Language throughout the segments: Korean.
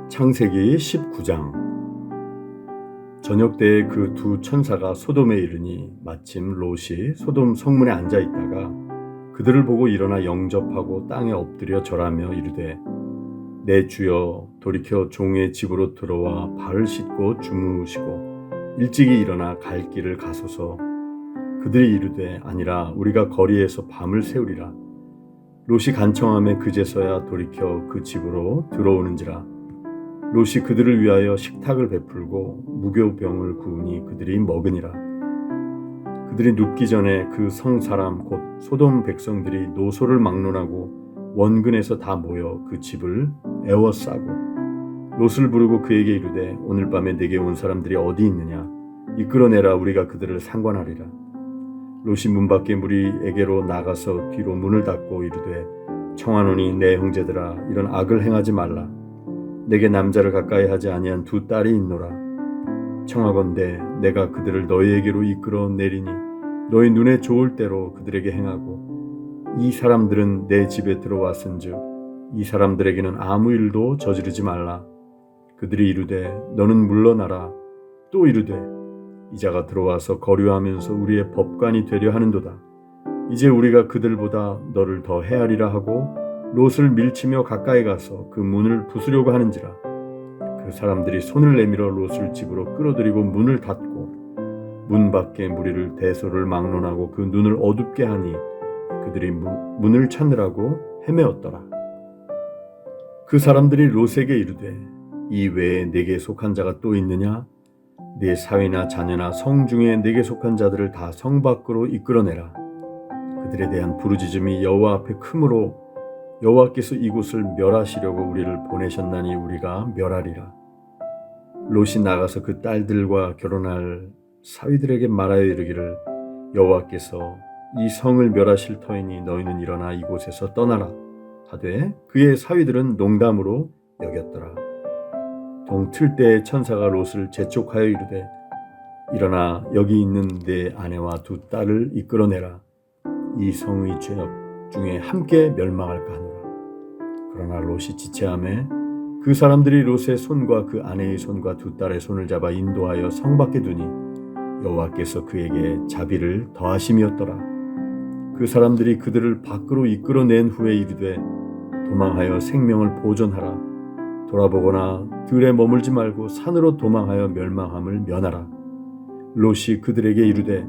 창세기 19장. 저녁 때에 그 두 천사가 소돔에 이르니 마침 롯이 소돔 성문에 앉아 있다가 그들을 보고 일어나 영접하고 땅에 엎드려 절하며 이르되, 내 주여, 돌이켜 종의 집으로 들어와 발을 씻고 주무시고 일찍이 일어나 갈 길을 가소서. 그들이 이르되, 아니라 우리가 거리에서 밤을 새우리라. 롯이 간청하며 그제서야 돌이켜 그 집으로 들어오는지라. 롯이 그들을 위하여 식탁을 베풀고 무교병을 구우니 그들이 먹으니라. 그들이 눕기 전에 그 성 사람 곧 소돔 백성들이 노소를 막론하고 원근에서 다 모여 그 집을 에워싸고 롯을 부르고 그에게 이르되, 오늘 밤에 내게 온 사람들이 어디 있느냐? 이끌어내라. 우리가 그들을 상관하리라. 롯이 문 밖에 무리에게로 나가서 뒤로 문을 닫고 이르되, 청하노니 내 형제들아, 이런 악을 행하지 말라. 내게 남자를 가까이 하지 아니한 두 딸이 있노라. 청하건대 내가 그들을 너희에게로 이끌어 내리니 너희 눈에 좋을 대로 그들에게 행하고, 이 사람들은 내 집에 들어왔은즉 이 사람들에게는 아무 일도 저지르지 말라. 그들이 이르되, 너는 물러나라. 또 이르되, 이자가 들어와서 거류하면서 우리의 법관이 되려 하는도다. 이제 우리가 그들보다 너를 더 헤아리라 하고 롯을 밀치며 가까이 가서 그 문을 부수려고 하는지라. 그 사람들이 손을 내밀어 롯을 집으로 끌어들이고 문을 닫고 문 밖에 무리를 대소를 막론하고 그 눈을 어둡게 하니 그들이 문을 찾느라고 헤매었더라. 그 사람들이 롯에게 이르되, 이 외에 내게 속한 자가 또 있느냐? 네 사위나 자녀나 성 중에 내게 속한 자들을 다 성 밖으로 이끌어내라. 그들에 대한 부르짖음이 여호와 앞에 크므로 여호와께서 이곳을 멸하시려고 우리를 보내셨나니 우리가 멸하리라. 롯이 나가서 그 딸들과 결혼할 사위들에게 말하여 이르기를, 여호와께서 이 성을 멸하실 터이니 너희는 일어나 이곳에서 떠나라 하되, 그의 사위들은 농담으로 여겼더라. 동틀 때에 천사가 롯을 재촉하여 이르되, 일어나 여기 있는 내 아내와 두 딸을 이끌어내라. 이 성의 죄악 중에 함께 멸망할까 하노라. 그러나 롯이 지체하매 그 사람들이 롯의 손과 그 아내의 손과 두 딸의 손을 잡아 인도하여 성 밖에 두니 여호와께서 그에게 자비를 더하심이었더라. 그 사람들이 그들을 밖으로 이끌어낸 후에 이르되, 도망하여 생명을 보존하라. 돌아보거나 들에 머물지 말고 산으로 도망하여 멸망함을 면하라. 롯이 그들에게 이르되,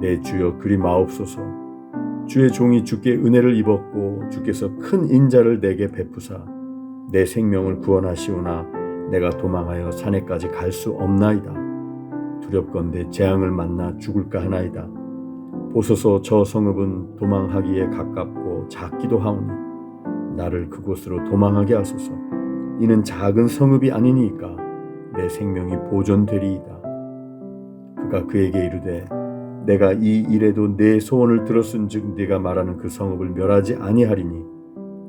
내 주여 그리 마옵소서. 주의 종이 주께 은혜를 입었고 주께서 큰 인자를 내게 베푸사 내 생명을 구원하시오나 내가 도망하여 산에까지 갈 수 없나이다. 두렵건대 재앙을 만나 죽을까 하나이다. 보소서, 저 성읍은 도망하기에 가깝고 작기도 하오니 나를 그곳으로 도망하게 하소서. 이는 작은 성읍이 아니니까 내 생명이 보존되리이다. 그가 그에게 이르되, 내가 이 일에도 내 소원을 들었은즉 네가 말하는 그 성읍을 멸하지 아니하리니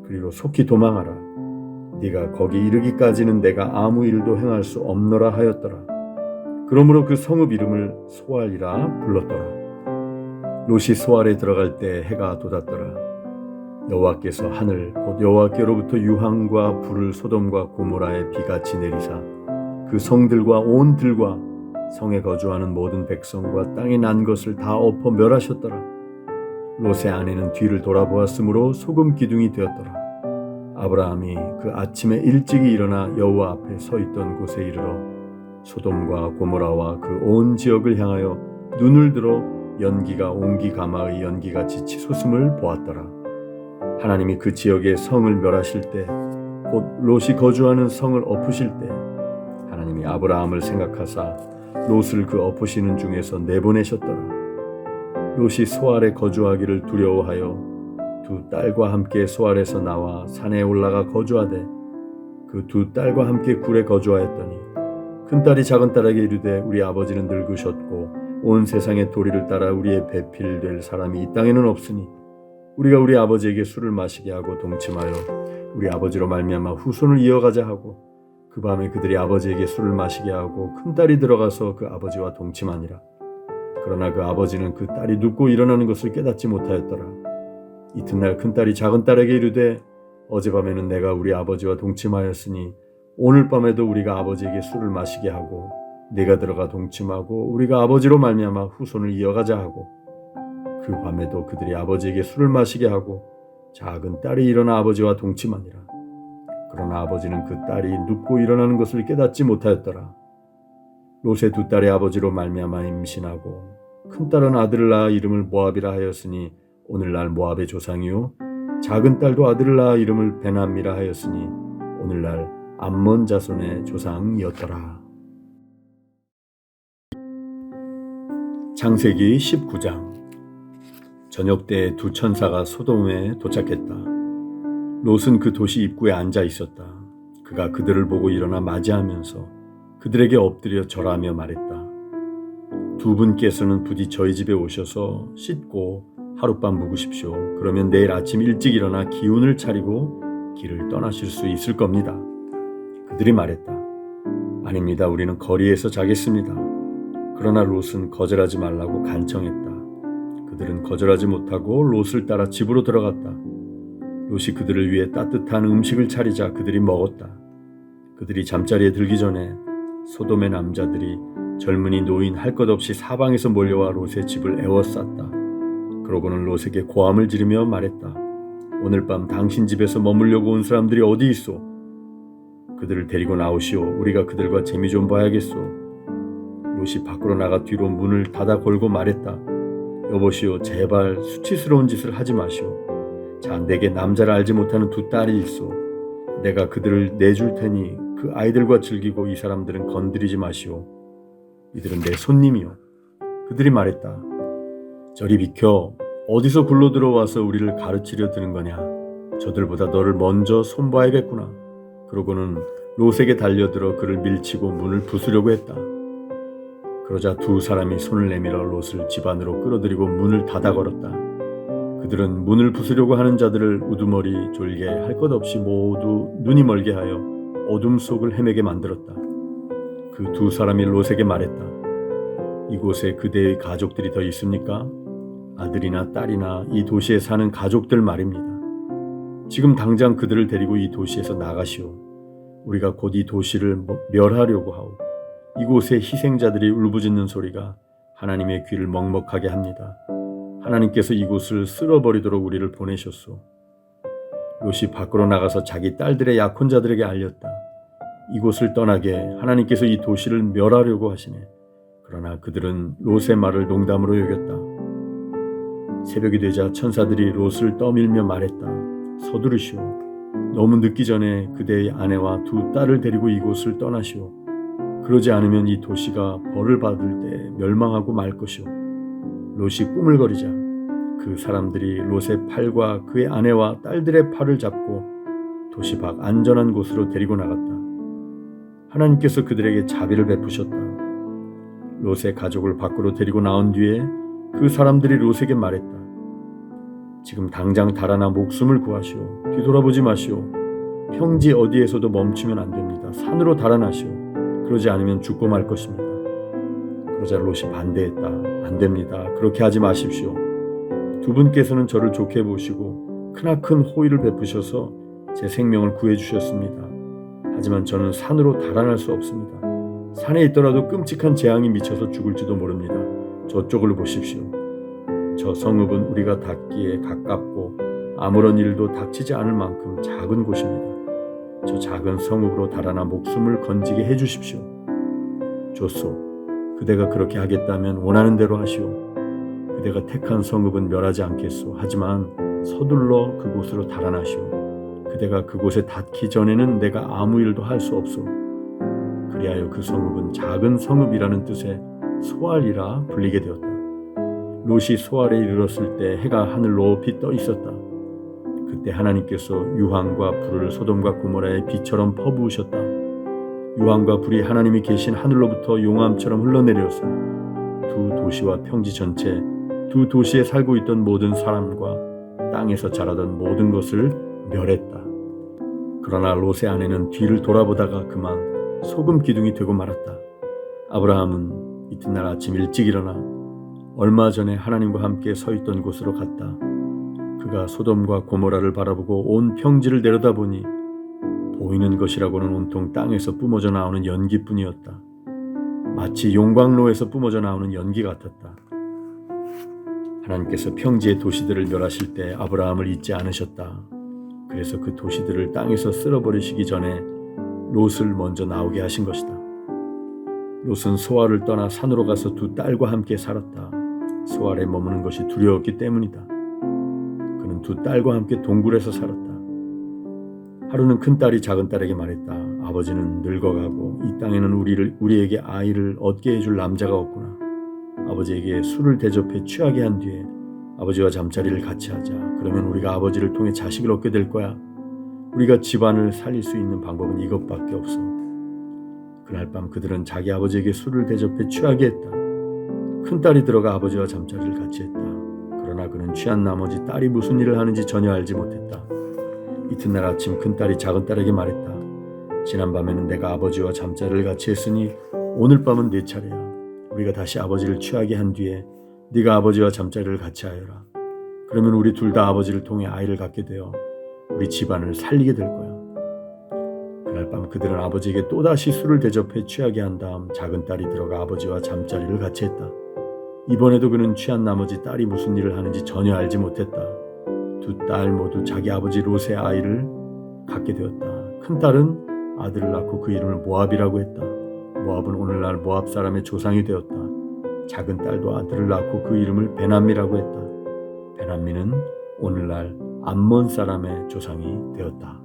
그리로 속히 도망하라. 네가 거기 이르기까지는 내가 아무 일도 행할 수 없노라 하였더라. 그러므로 그 성읍 이름을 소알이라 불렀더라. 롯이 소알에 들어갈 때 해가 돋았더라. 여호와께서 하늘 곧 여호와께로부터 유황과 불을 소돔과 고모라에 비같이 내리사 그 성들과 온 들과 성에 거주하는 모든 백성과 땅에 난 것을 다 엎어 멸하셨더라. 롯의 아내는 뒤를 돌아보았으므로 소금 기둥이 되었더라. 아브라함이 그 아침에 일찍이 일어나 여호와 앞에 서 있던 곳에 이르러 소돔과 고모라와 그 온 지역을 향하여 눈을 들어 연기가 옹기 가마의 연기같이 치솟음을 보았더라. 하나님이 그 지역의 성을 멸하실 때, 곧 롯이 거주하는 성을 엎으실 때, 하나님이 아브라함을 생각하사 롯을 그 엎으시는 중에서 내보내셨더라. 롯이 소알에 거주하기를 두려워하여 두 딸과 함께 소알에서 나와 산에 올라가 거주하되 그 두 딸과 함께 굴에 거주하였더니 큰딸이 작은딸에게 이르되, 우리 아버지는 늙으셨고 온 세상의 도리를 따라 우리의 배필될 사람이 이 땅에는 없으니 우리가 우리 아버지에게 술을 마시게 하고 동침하여 우리 아버지로 말미암아 후손을 이어가자 하고, 그 밤에 그들이 아버지에게 술을 마시게 하고 큰딸이 들어가서 그 아버지와 동침하니라. 그러나 그 아버지는 그 딸이 눕고 일어나는 것을 깨닫지 못하였더라. 이튿날 큰딸이 작은딸에게 이르되, 어젯밤에는 내가 우리 아버지와 동침하였으니 오늘 밤에도 우리가 아버지에게 술을 마시게 하고 내가 들어가 동침하고 우리가 아버지로 말미암아 후손을 이어가자 하고 그 밤에도 그들이 아버지에게 술을 마시게 하고 작은 딸이 일어나 아버지와 동침하니라. 그러나 아버지는 그 딸이 눕고 일어나는 것을 깨닫지 못하였더라. 롯의 두 딸의 아버지로 말미암아 임신하고 큰 딸은 아들을 낳아 이름을 모압이라 하였으니 오늘날 모압의 조상이요 작은 딸도 아들을 낳아 이름을 베남이라 하였으니 오늘날 암몬 자손의 조상이었더라. 창세기 19장. 저녁 때에 두 천사가 소돔에 도착했다. 롯은 그 도시 입구에 앉아 있었다. 그가 그들을 보고 일어나 맞이하면서 그들에게 엎드려 절하며 말했다. 두 분께서는 부디 저희 집에 오셔서 씻고 하룻밤 묵으십시오. 그러면 내일 아침 일찍 일어나 기운을 차리고 길을 떠나실 수 있을 겁니다. 그들이 말했다. 아닙니다. 우리는 거리에서 자겠습니다. 그러나 롯은 거절하지 말라고 간청했다. 그들은 거절하지 못하고 롯을 따라 집으로 들어갔다. 롯이 그들을 위해 따뜻한 음식을 차리자 그들이 먹었다. 그들이 잠자리에 들기 전에 소돔의 남자들이 젊은이 노인 할 것 없이 사방에서 몰려와 롯의 집을 에워쌌다. 그러고는 롯에게 고함을 지르며 말했다. 오늘 밤 당신 집에서 머물려고 온 사람들이 어디 있소? 그들을 데리고 나오시오. 우리가 그들과 재미 좀 봐야겠소. 롯이 밖으로 나가 뒤로 문을 닫아 걸고 말했다. 여보시오, 제발 수치스러운 짓을 하지 마시오. 자, 내게 남자를 알지 못하는 두 딸이 있소. 내가 그들을 내줄 테니 그 아이들과 즐기고 이 사람들은 건드리지 마시오. 이들은 내 손님이요. 그들이 말했다. 저리 비켜. 어디서 굴러 들어와서 우리를 가르치려 드는 거냐. 저들보다 너를 먼저 손봐야겠구나. 그러고는 롯에게 달려들어 그를 밀치고 문을 부수려고 했다. 그러자 두 사람이 손을 내밀어 롯을 집 안으로 끌어들이고 문을 닫아 걸었다. 그들은 문을 부수려고 하는 자들을 우두머리 졸게 할 것 없이 모두 눈이 멀게 하여 어둠 속을 헤매게 만들었다. 그 두 사람이 롯에게 말했다. 이곳에 그대의 가족들이 더 있습니까? 아들이나 딸이나 이 도시에 사는 가족들 말입니다. 지금 당장 그들을 데리고 이 도시에서 나가시오. 우리가 곧 이 도시를 멸하려고 하오. 이곳의 희생자들이 울부짖는 소리가 하나님의 귀를 먹먹하게 합니다. 하나님께서 이곳을 쓸어버리도록 우리를 보내셨소. 롯이 밖으로 나가서 자기 딸들의 약혼자들에게 알렸다. 이곳을 떠나게 하나님께서 이 도시를 멸하려고 하시네. 그러나 그들은 롯의 말을 농담으로 여겼다. 새벽이 되자 천사들이 롯을 떠밀며 말했다. 서두르시오. 너무 늦기 전에 그대의 아내와 두 딸을 데리고 이곳을 떠나시오. 그러지 않으면 이 도시가 벌을 받을 때 멸망하고 말 것이오. 롯이 꾸물거리자 그 사람들이 롯의 팔과 그의 아내와 딸들의 팔을 잡고 도시 밖 안전한 곳으로 데리고 나갔다. 하나님께서 그들에게 자비를 베푸셨다. 롯의 가족을 밖으로 데리고 나온 뒤에 그 사람들이 롯에게 말했다. 지금 당장 달아나 목숨을 구하시오. 뒤돌아보지 마시오. 평지 어디에서도 멈추면 안 됩니다. 산으로 달아나시오. 그러지 않으면 죽고 말 것입니다. 그러자 롯이 반대했다. 안 됩니다. 그렇게 하지 마십시오. 두 분께서는 저를 좋게 보시고 크나큰 호의를 베푸셔서 제 생명을 구해주셨습니다. 하지만 저는 산으로 달아날 수 없습니다. 산에 있더라도 끔찍한 재앙이 미쳐서 죽을지도 모릅니다. 저쪽을 보십시오. 저 성읍은 우리가 닿기에 가깝고 아무런 일도 닥치지 않을 만큼 작은 곳입니다. 저 작은 성읍으로 달아나 목숨을 건지게 해주십시오. 좋소. 그대가 그렇게 하겠다면 원하는 대로 하시오. 그대가 택한 성읍은 멸하지 않겠소. 하지만 서둘러 그곳으로 달아나시오. 그대가 그곳에 닿기 전에는 내가 아무 일도 할 수 없소. 그리하여 그 성읍은 작은 성읍이라는 뜻의 소알이라 불리게 되었다. 롯이 소알에 이르렀을 때 해가 하늘 높이 떠 있었다. 그때 하나님께서 유황과 불을 소돔과 고모라의 비처럼 퍼부으셨다. 유황과 불이 하나님이 계신 하늘로부터 용암처럼 흘러내려서 두 도시와 평지 전체, 두 도시에 살고 있던 모든 사람과 땅에서 자라던 모든 것을 멸했다. 그러나 롯의 아내는 뒤를 돌아보다가 그만 소금 기둥이 되고 말았다. 아브라함은 이튿날 아침 일찍 일어나 얼마 전에 하나님과 함께 서 있던 곳으로 갔다. 그가 소돔과 고모라를 바라보고 온 평지를 내려다보니 보이는 것이라고는 온통 땅에서 뿜어져 나오는 연기뿐이었다. 마치 용광로에서 뿜어져 나오는 연기 같았다. 하나님께서 평지의 도시들을 멸하실 때 아브라함을 잊지 않으셨다. 그래서 그 도시들을 땅에서 쓸어버리시기 전에 롯을 먼저 나오게 하신 것이다. 롯은 소알을 떠나 산으로 가서 두 딸과 함께 살았다. 소알에 머무는 것이 두려웠기 때문이다. 그는 두 딸과 함께 동굴에서 살았다. 하루는 큰딸이 작은딸에게 말했다. 아버지는 늙어가고 이 땅에는 우리에게 아이를 얻게 해줄 남자가 없구나. 아버지에게 술을 대접해 취하게 한 뒤에 아버지와 잠자리를 같이 하자. 그러면 우리가 아버지를 통해 자식을 얻게 될 거야. 우리가 집안을 살릴 수 있는 방법은 이것밖에 없어. 그날 밤 그들은 자기 아버지에게 술을 대접해 취하게 했다. 큰딸이 들어가 아버지와 잠자리를 같이 했다. 그러나 그는 취한 나머지 딸이 무슨 일을 하는지 전혀 알지 못했다. 이튿날 아침 큰딸이 작은딸에게 말했다. 지난밤에는 내가 아버지와 잠자리를 같이 했으니 오늘 밤은 네 차례야. 우리가 다시 아버지를 취하게 한 뒤에 네가 아버지와 잠자리를 같이 하여라. 그러면 우리 둘 다 아버지를 통해 아이를 갖게 되어 우리 집안을 살리게 될 거야. 그날 밤 그들은 아버지에게 또다시 술을 대접해 취하게 한 다음 작은딸이 들어가 아버지와 잠자리를 같이 했다. 이번에도 그는 취한 나머지 딸이 무슨 일을 하는지 전혀 알지 못했다. 두 딸 모두 자기 아버지 롯의 아이를 갖게 되었다. 큰딸은 아들을 낳고 그 이름을 모압이라고 했다. 모압은 오늘날 모압 사람의 조상이 되었다. 작은 딸도 아들을 낳고 그 이름을 베남미라고 했다. 베남미는 오늘날 암몬 사람의 조상이 되었다.